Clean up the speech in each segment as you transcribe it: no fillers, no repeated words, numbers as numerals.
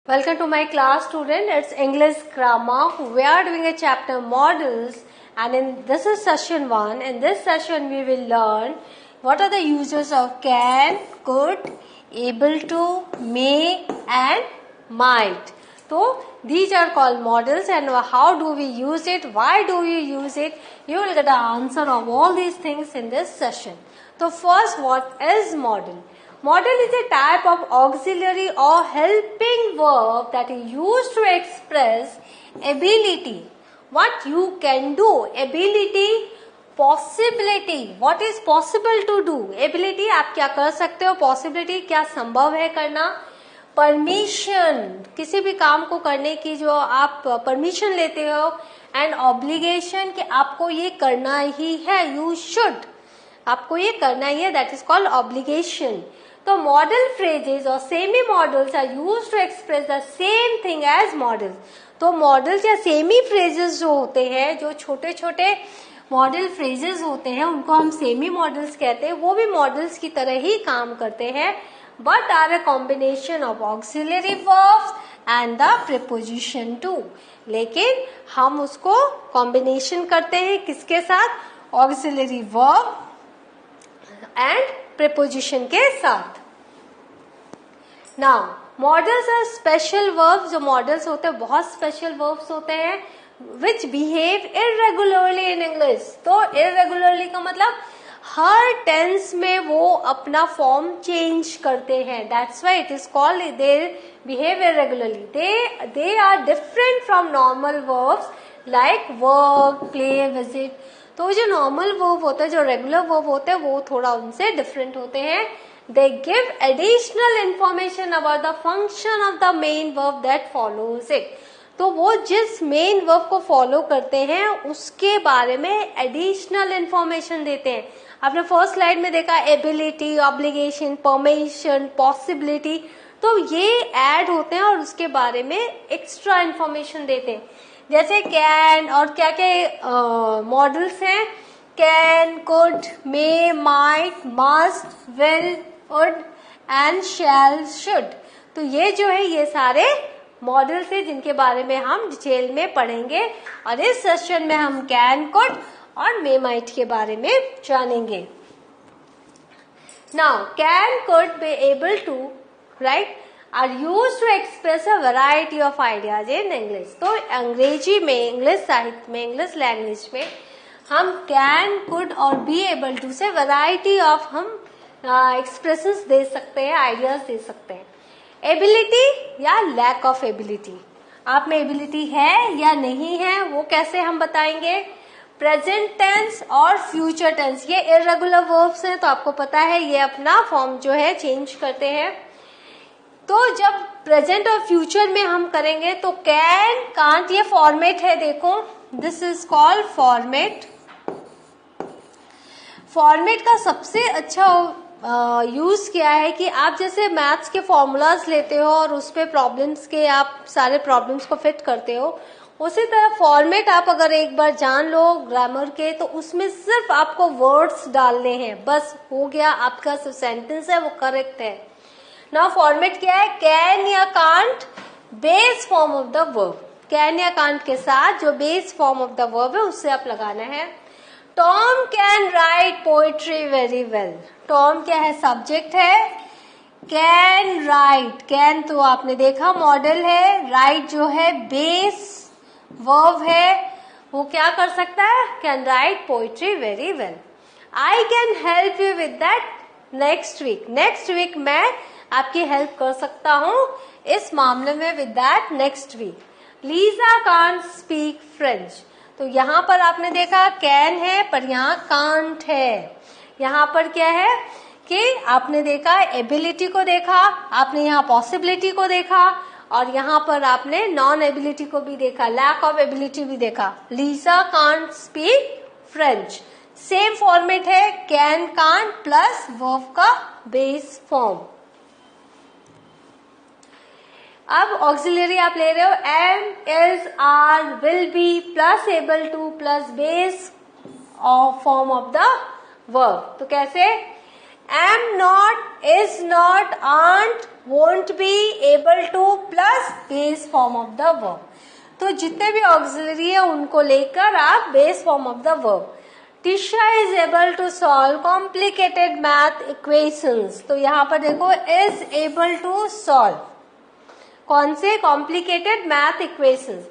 Welcome to my class, student. It's English grammar. We are doing a chapter models, and this is session 1. In this session we will learn what are the uses of can, could, able to, may and might. So these are called models, and how do we use it, why do we use it, you will get the answer of all these things in this session. So first, what is model? Model is a type of auxiliary or helping verb that is used to express ability, what you can do, ability, possibility, what is possible to do, ability आप क्या कर सकते हो, possibility क्या संभव है करना, permission किसी भी काम को करने की जो आप परमिशन लेते हो, एंड ऑब्लिगेशन कि आपको ये करना ही है, यू शुड, आपको ये करना ही है, दैट इज कॉल्ड ऑब्लिगेशन. तो मॉडल फ्रेजेस और semi modals are used to express the same thing as modals. तो मॉडल्स या सेमी फ्रेजेस जो होते हैं, जो छोटे छोटे मॉडल फ्रेजेस होते हैं, उनको हम सेमी मॉडल्स कहते हैं. वो भी मॉडल्स की तरह ही काम करते हैं, but are a combination of auxiliary verbs and the preposition to. लेकिन हम उसको कॉम्बिनेशन करते हैं किसके साथ, ऑक्सिलरी वर्ब एंड प्रीपोजिशन के साथ. Now modals are special verbs. जो मॉडल्स होते हैं बहुत स्पेशल वर्ब्स होते हैं, which behave irregularly in English. तो इरेगुलरली का मतलब हर टेंस में वो अपना फॉर्म चेंज करते हैं. That's why it is called they behave irregularly. They are different from normal verbs like work, play, visit. तो जो नॉर्मल वर्ब होता है, जो रेगुलर वर्ब होते हैं, वो थोड़ा उनसे डिफरेंट होते हैं. They give additional information about the function of the main verb that follows it. तो वो जिस मेन वर्ब को फॉलो करते हैं उसके बारे में एडिशनल इंफॉर्मेशन देते हैं. आपने फर्स्ट स्लाइड में देखा एबिलिटी, ऑब्लिगेशन, परमिशन, पॉसिबिलिटी. तो ये ऐड होते हैं और उसके बारे में एक्स्ट्रा इंफॉर्मेशन देते हैं. जैसे कैन और क्या क्या मॉडल्स हैं, can, could, may, might, must, will, would and shall, should. तो ये जो है ये सारे मॉडल्स हैं जिनके बारे में हम डिटेल में पढ़ेंगे, और इस सेशन में हम कैन, कुड और मे, माइट के बारे में जानेंगे. Now can, could, be able to, right, are used to express a variety of ideas in English. तो अंग्रेजी में, इंग्लिश साहित्य में, इंग्लिश लैंग्वेज में हम कैन, कुड और बी एबल टू से वैरायटी ऑफ हम एक्सप्रेशंस दे सकते हैं, आइडियाज दे सकते हैं. एबिलिटी या लैक ऑफ एबिलिटी, आप में एबिलिटी है या नहीं है वो कैसे हम बताएंगे. प्रेजेंट टेंस और फ्यूचर टेंस, ये इर्रेगुलर वर्ब्स हैं, तो आपको पता है ये अपना फॉर्म जो है चेंज करते हैं. तो जब प्रेजेंट और फ्यूचर में हम करेंगे तो कैन, कांट, ये फॉर्मेट है, देखो this is called format. Format का सबसे अच्छा यूज क्या है कि आप जैसे मैथ्स के फॉर्मूलाज लेते हो और उस पे प्रॉब्लम्स के आप सारे प्रॉब्लम्स को फिट करते हो, उसी तरह फॉर्मेट आप अगर एक बार जान लो ग्रामर के, तो उसमें सिर्फ आपको वर्ड्स डालने हैं, बस हो गया, आपका जो सेंटेंस है वो करेक्ट है. नाउ फॉर्मेट क्या है, कैन या can't, base form of the verb. Can या कांट के साथ जो base form of the verb है उससे आप लगाना है. Tom can write poetry very well. Tom क्या है, सब्जेक्ट है. कैन राइट, कैन तो आपने देखा मॉडल है, राइट जो है बेस वर्ब है, वो क्या कर सकता है, can write poetry very well. I can help you with that next week. Next week मैं आपकी हेल्प कर सकता हूं इस मामले में with that next week. Lisa can't speak French. तो यहाँ पर आपने देखा कैन है पर यहाँ कांट है. यहाँ पर क्या है कि आपने देखा एबिलिटी को देखा, आपने यहाँ पॉसिबिलिटी को देखा, और यहाँ पर आपने नॉन एबिलिटी को भी देखा, लैक ऑफ एबिलिटी भी देखा. Lisa can't speak French, same format है, कैन, कांट प्लस वर्ब का बेस फॉर्म. अब ऑक्सिलरी आप ले रहे हो, am, is, are, will be plus able to plus base form of the verb. तो कैसे, am not, is not, aren't, won't be, able to plus base form of the verb. तो जितने भी ऑक्सिलरी है उनको लेकर आप base form of the verb. Tisha is able to solve complicated math equations. तो यहाँ पर देखो इज एबल टू सॉल्व कौन से complicated math equations.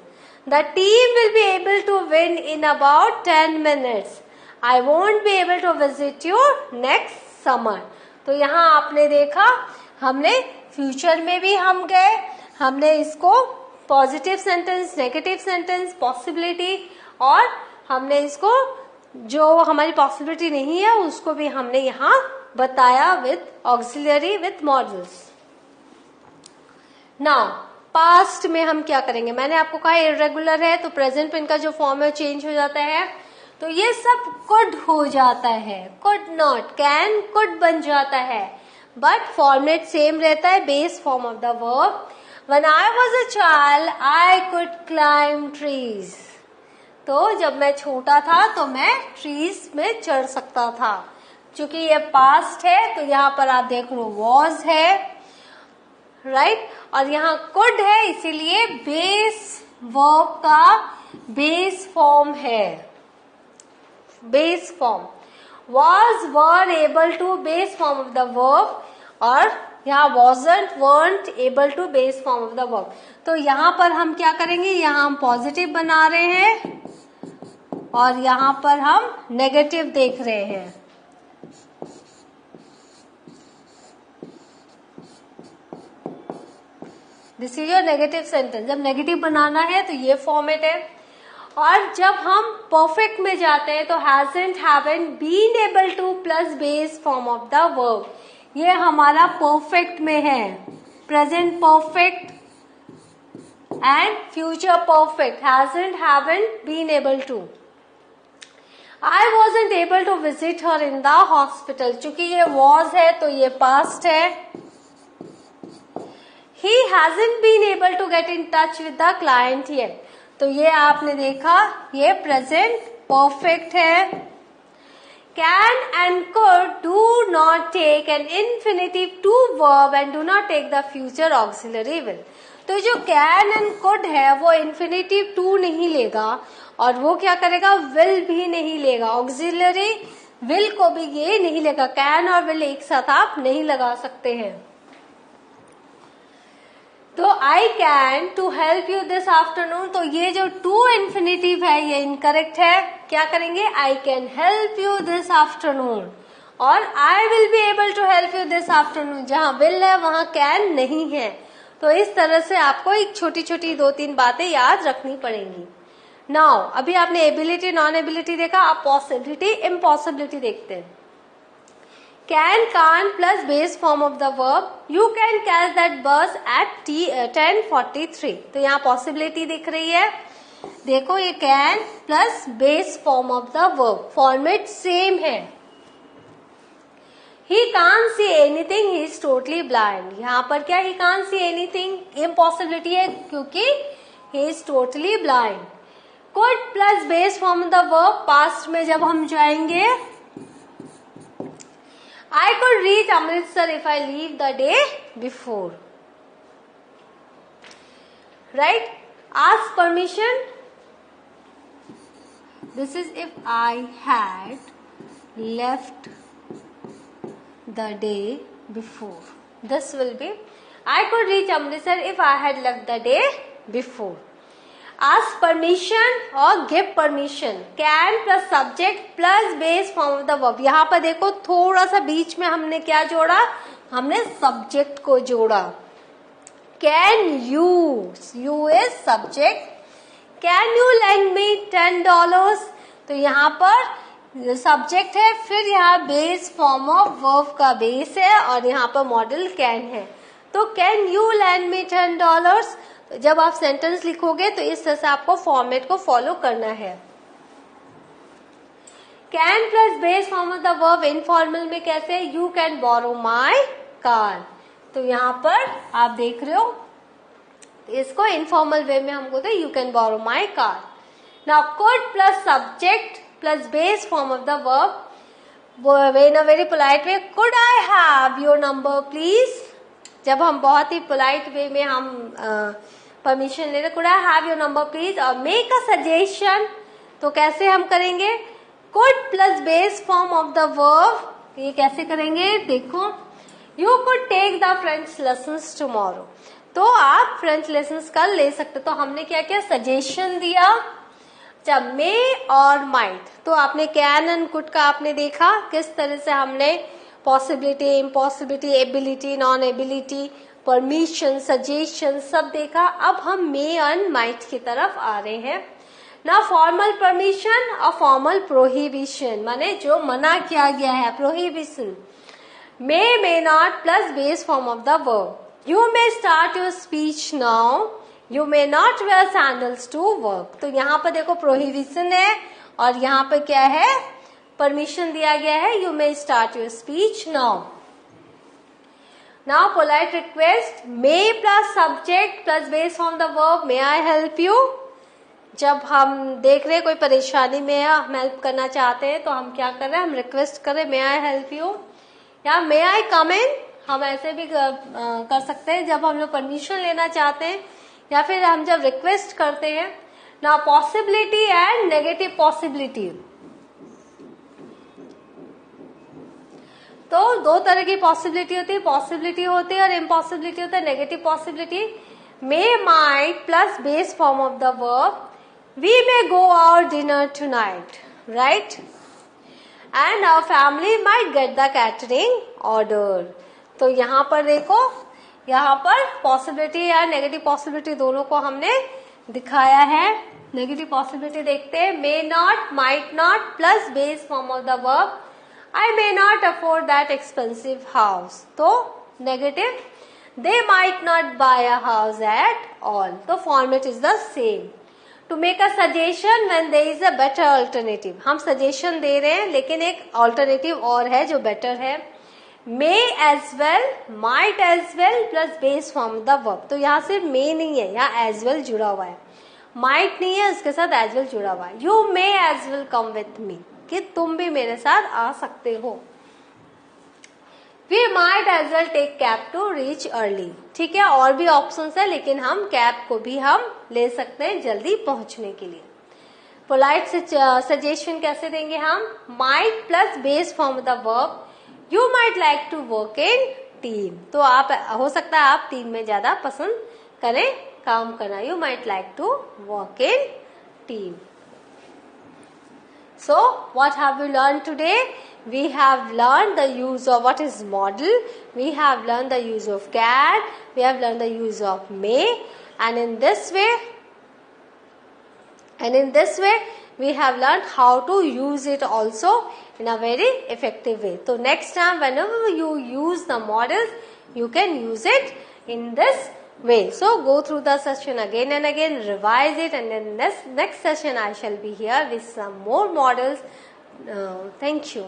The team will be able to win in about 10 minutes. I won't be able to visit you next summer. तो यहाँ आपने देखा हमने फ्यूचर में भी हम गए, हमने इसको positive sentence, negative sentence, possibility, और हमने इसको जो हमारी पॉसिबिलिटी नहीं है उसको भी हमने यहाँ बताया with auxiliary with models. Now past में हम क्या करेंगे, मैंने आपको कहा इरेगुलर है तो प्रेजेंट में इनका जो फॉर्म है चेंज हो जाता है. तो ये सब कुड हो जाता है, कुड नॉट, कैन, कुड बन जाता है, बट फॉर्मेट सेम रहता है, base form of the verb. When I was a child I could climb trees. तो जब मैं छोटा था तो मैं ट्रीज में चढ़ सकता था. क्योंकि ये पास्ट है तो यहाँ पर आप देख लो वॉज है, राइट, और यहाँ कुड है, इसीलिए बेस वर्ब का बेस फॉर्म है. Base form was, were, able to, base form of the verb, और यहाँ wasn't, weren't, able to, base form of the verb. तो यहाँ पर हम क्या करेंगे, यहाँ हम पॉजिटिव बना रहे हैं और यहाँ पर हम नेगेटिव देख रहे हैं. This is your negative sentence. जब नेगेटिव बनाना है तो ये फॉर्मेट है. और जब हम परफेक्ट में जाते हैं तो hasn't, haven't, been able to plus base form of the verb. ये हमारा परफेक्ट में है, present perfect and future perfect. hasn't, haven't, been able to. I wasn't able to visit her in the hospital. चूंकि ये was है तो ये past है. He hasn't been able to get in touch with the client yet. तो ये आपने देखा ये प्रेजेंट परफेक्ट है. Can and could do not take an infinitive to verb and do not take the future auxiliary will. तो जो can and could है वो इन्फिनेटिव टू नहीं लेगा और वो क्या करेगा, विल भी नहीं लेगा. ऑक्सिलरी विल को भी ये नहीं लेगा. कैन और विल एक साथ आप नहीं लगा सकते हैं. तो I can to help you this afternoon. तो ये जो टू इन्फिनेटिव है ये इनकरेक्ट है. क्या करेंगे, I can help you this afternoon, और I will be able to help you this afternoon. जहां विल है वहां कैन नहीं है. तो इस तरह से आपको एक छोटी छोटी 2-3 बातें याद रखनी पड़ेंगी. नाउ अभी आपने एबिलिटी नॉन एबिलिटी देखा, आप पॉसिबिलिटी इम्पॉसिबिलिटी देखते हैं. Can, can't plus base form of the verb. You can catch that bus at 10:43. तो यहाँ possibility दिख रही है. देखो ये can plus base form of the verb. Format same है. He can't see anything. He is totally blind. यहाँ पर क्या he can't see anything? Impossibility है क्योंकि he is totally blind. Could plus base form of the verb. Past में जब हम जाएंगे, I could reach Amritsar if I leave the day before. Right? Ask permission. This is if I had left the day before. This will be I could reach Amritsar if I had left the day before. Ask permission और give permission. Can plus subject plus base form of the verb. यहाँ पर देखो थोड़ा सा बीच में हमने क्या जोड़ा, हमने subject को जोड़ा. Can you, you is subject. Can you lend me $10? तो यहाँ पर subject है, फिर यहाँ base form of verb का base है और यहाँ पर model can है. तो can you lend me $10? तो जब आप सेंटेंस लिखोगे तो इस तरह से आपको फॉर्मेट को फॉलो करना है. Can plus base form of the verb informal में कैसे, you can borrow my car. तो यहाँ पर आप देख रहे हो इसको इनफॉर्मल वे में हम बोलते हैं you can borrow my car. Now could plus subject plus base form of the verb. in a very polite way, could I have your number please? जब हम बहुत ही polite way में हम permission ले रहे, could I have your number please? और make a suggestion, तो कैसे हम करेंगे? could plus base form of the verb, ये कैसे करेंगे? देखो, you could take the French lessons tomorrow, तो आप फ्रेंच लेसन्स कल ले सकते। तो हमने क्या किया, सजेशन दिया। जब मे और माइट, तो आपने कैन एंड कुड का आपने देखा किस तरह से हमने possibility, impossibility, ability, non ability, permission, suggestion सब देखा। अब हम मे एंड माइट की तरफ आ रहे हैं ना। फॉर्मल परमिशन और फॉर्मल प्रोहिबिशन, माने जो मना किया गया है, prohibition. May not plus base form of the verb. You may start your speech now. You may not wear sandals to work. तो यहाँ पर देखो prohibition है और यहाँ पर क्या है, permission दिया गया है। You may start your speech now. Now polite request, may plus subject plus base form the verb. May I help you? जब हम देख रहे कोई परेशानी में है, हम हेल्प करना चाहते हैं, तो हम क्या कर रहे हैं, हम रिक्वेस्ट कर रहे हैं, may I help you या may I come in। हम ऐसे भी कर सकते हैं जब हम लोग परमिशन लेना चाहते हैं या फिर हम जब रिक्वेस्ट करते हैं ना। पॉसिबिलिटी एंड नेगेटिव पॉसिबिलिटी, तो दो तरह की पॉसिबिलिटी होती है, पॉसिबिलिटी होती है और इम्पॉसिबिलिटी होता है। Negative possibility, may might plus base form of the verb, we may go out dinner tonight, right, and our family might get the catering order. तो यहाँ पर देखो, यहाँ पर पॉसिबिलिटी या नेगेटिव पॉसिबिलिटी दोनों को हमने दिखाया है। नेगेटिव पॉसिबिलिटी देखते हैं, may not, might not plus base form of the verb, I may not afford that expensive house. तो negative, they might not buy a house at all. तो format is the same. To make a suggestion when there is a better alternative, हम suggestion दे रहे हैं लेकिन एक alternative और है जो बेटर है। may as well, might as well plus base form the verb। तो यहाँ सिर्फ may नहीं है, यहाँ as well जुड़ा हुआ है, might नहीं है, उसके साथ as well जुड़ा हुआ है। you may as well come with me, कि तुम भी मेरे साथ आ सकते हो। we might as well take cab to reach early, ठीक है, और भी ऑप्शंस है लेकिन हम कैब को भी हम ले सकते हैं जल्दी पहुंचने के लिए। पोलाइट सजेशन कैसे देंगे हम, might plus base form the verb, You might like to work in team। तो आप, हो सकता है आप टीम में ज्यादा पसंद करें काम करना। You might like to work in team। So what have we learned today? We have learned the use of what is model. We have learned the use of can. We have learned the use of may. And in this way, we have learned how to use it also in a very effective way. So next time whenever you use the models, you can use it in this way. So go through the session again and again, revise it, and then next session I shall be here with some more models. Thank you.